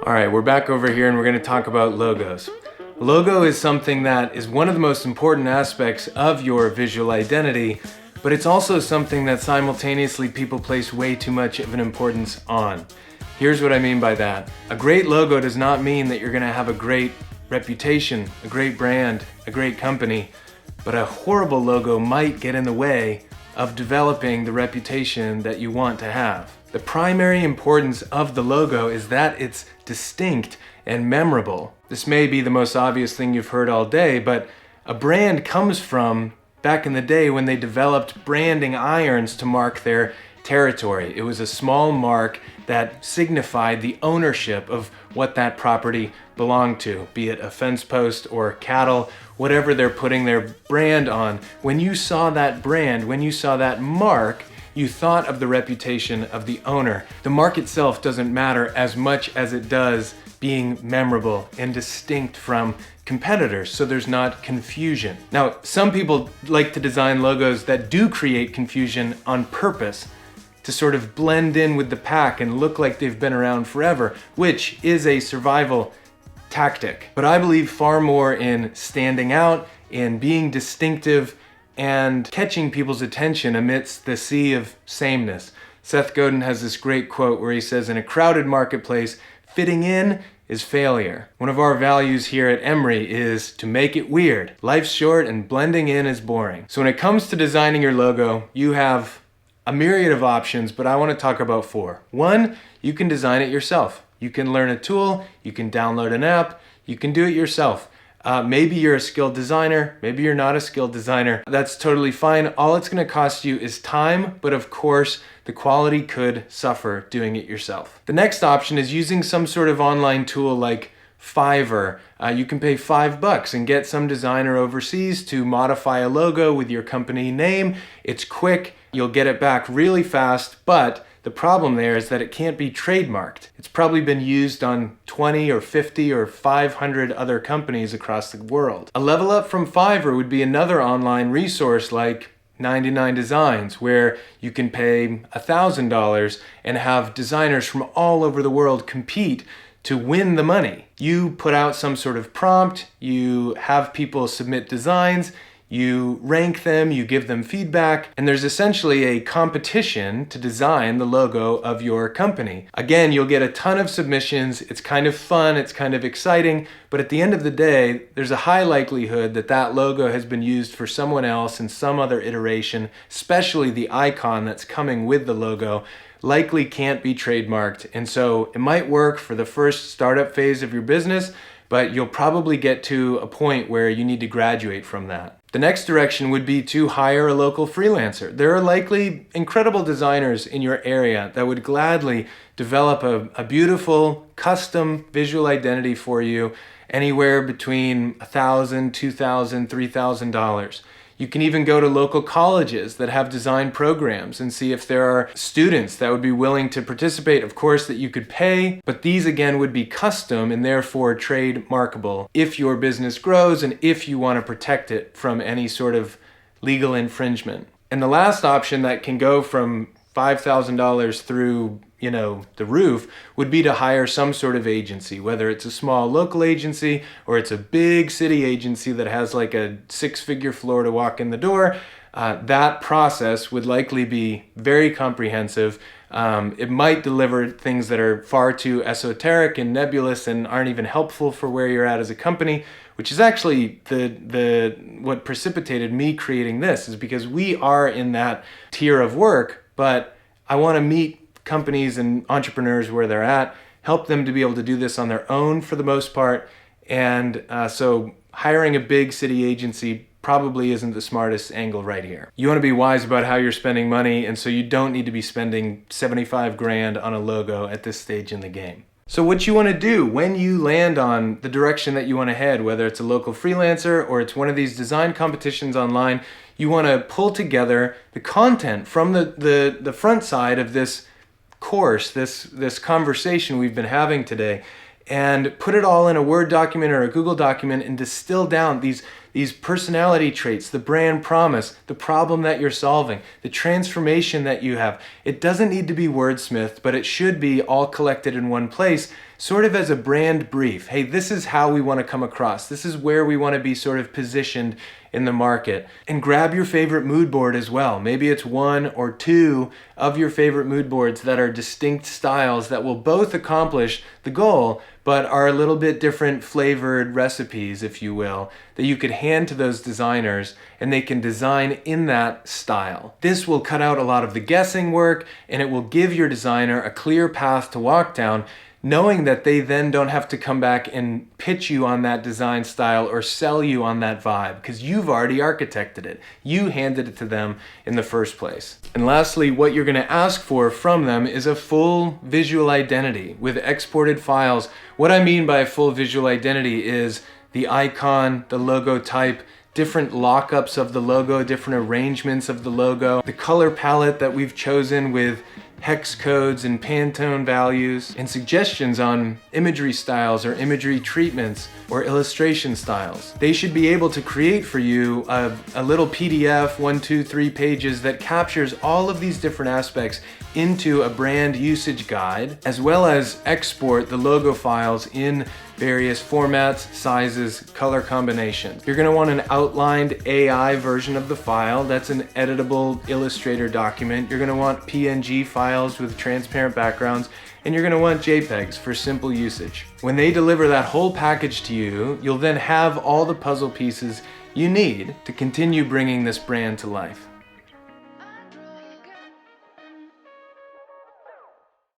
All right, we're back over here and we're going to talk about logos. Logo is something that is one of the most important aspects of your visual identity, but it's also something that simultaneously people place way too much of an importance on. Here's what I mean by that. A great logo does not mean that you're going to have a great reputation, a great brand, a great company, but a horrible logo might get in the way of developing the reputation that you want to have. The primary importance of the logo is that it's distinct and memorable. This may be the most obvious thing you've heard all day, but a brand comes from back in the day when they developed branding irons to mark their territory. It was a small mark that signified the ownership of what that property belonged to, be it a fence post or cattle, whatever they're putting their brand on. When you saw that brand, when you saw that mark, you thought of the reputation of the owner. The mark itself doesn't matter as much as it does being memorable and distinct from competitors, so there's not confusion. Now, some people like to design logos that do create confusion on purpose to sort of blend in with the pack and look like they've been around forever, which is a survival tactic. But I believe far more in standing out, in being distinctive, and catching people's attention amidst the sea of sameness. Seth Godin has this great quote where he says, "In a crowded marketplace, fitting in is failure." One of our values here at Emory is to make it weird. Life's short and blending in is boring. So when it comes to designing your logo, you have a myriad of options, but I want to talk about 4. 1, you can design it yourself. You can learn a tool, you can download an app, you can do it yourself. Maybe you're a skilled designer, maybe you're not a skilled designer. That's totally fine. All it's going to cost you is time, but of course, the quality could suffer doing it yourself. The next option is using some sort of online tool like Fiverr. You can pay $5 and get some designer overseas to modify a logo with your company name. It's quick, you'll get it back really fast, but the problem there is that it can't be trademarked. It's probably been used on 20 or 50 or 500 other companies across the world. A level up from Fiverr would be another online resource like 99 Designs, where you can pay $1,000 and have designers from all over the world compete to win the money. You put out some sort of prompt, you have people submit designs, you rank them, you give them feedback, and there's essentially a competition to design the logo of your company. Again, you'll get a ton of submissions, it's kind of fun, it's kind of exciting, but at the end of the day, there's a high likelihood that that logo has been used for someone else in some other iteration, especially the icon that's coming with the logo likely can't be trademarked. And so it might work for the first startup phase of your business, but you'll probably get to a point where you need to graduate from that. The next direction would be to hire a local freelancer. There are likely incredible designers in your area that would gladly develop a beautiful custom visual identity for you anywhere between $1,000, $2,000, $3,000. You can even go to local colleges that have design programs and see if there are students that would be willing to participate. Of course, that you could pay, but these again would be custom and therefore trademarkable if your business grows and if you want to protect it from any sort of legal infringement. And the last option that can go from $5,000 through, the roof would be to hire some sort of agency, whether it's a small local agency or it's a big city agency that has like a 6-figure floor to walk in the door. That process would likely be very comprehensive. It might deliver things that are far too esoteric and nebulous and aren't even helpful for where you're at as a company, which is actually what precipitated me creating this, is because we are in that tier of work, but I want to meet companies and entrepreneurs where they're at, help them to be able to do this on their own for the most part, and so hiring a big city agency probably isn't the smartest angle right here. You want to be wise about how you're spending money, and so you don't need to be spending 75 grand on a logo at this stage in the game. So what you want to do when you land on the direction that you want to head, whether it's a local freelancer or it's one of these design competitions online, you want to pull together the content from the front side of this course, this conversation we've been having today, and put it all in a Word document or a Google document and distill down these these personality traits, the brand promise, the problem that you're solving, the transformation that you have. It doesn't need to be wordsmithed, but it should be all collected in one place, sort of as a brand brief. Hey, this is how we want to come across. This is where we want to be sort of positioned in the market. And grab your favorite mood board as well. Maybe it's one or two of your favorite mood boards that are distinct styles that will both accomplish the goal, but are a little bit different flavored recipes, if you will, that you could hand to those designers and they can design in that style. This will cut out a lot of the guessing work, and it will give your designer a clear path to walk down, knowing that they then don't have to come back and pitch you on that design style or sell you on that vibe, because you've already architected it. You handed it to them in the first place. And lastly, what you're going to ask for from them is a full visual identity with exported files. What I mean by a full visual identity is the icon, the logotype, different lockups of the logo, different arrangements of the logo, the color palette that we've chosen with hex codes and Pantone values, and suggestions on imagery styles or imagery treatments or illustration styles. They should be able to create for you a little PDF, 1, 2, 3 pages that captures all of these different aspects into a brand usage guide, as well as export the logo files in various formats, sizes, color combinations. You're going to want an outlined AI version of the file. That's an editable Illustrator document. You're going to want PNG files with transparent backgrounds, and you're going to want JPEGs for simple usage. When they deliver that whole package to you, you'll then have all the puzzle pieces you need to continue bringing this brand to life.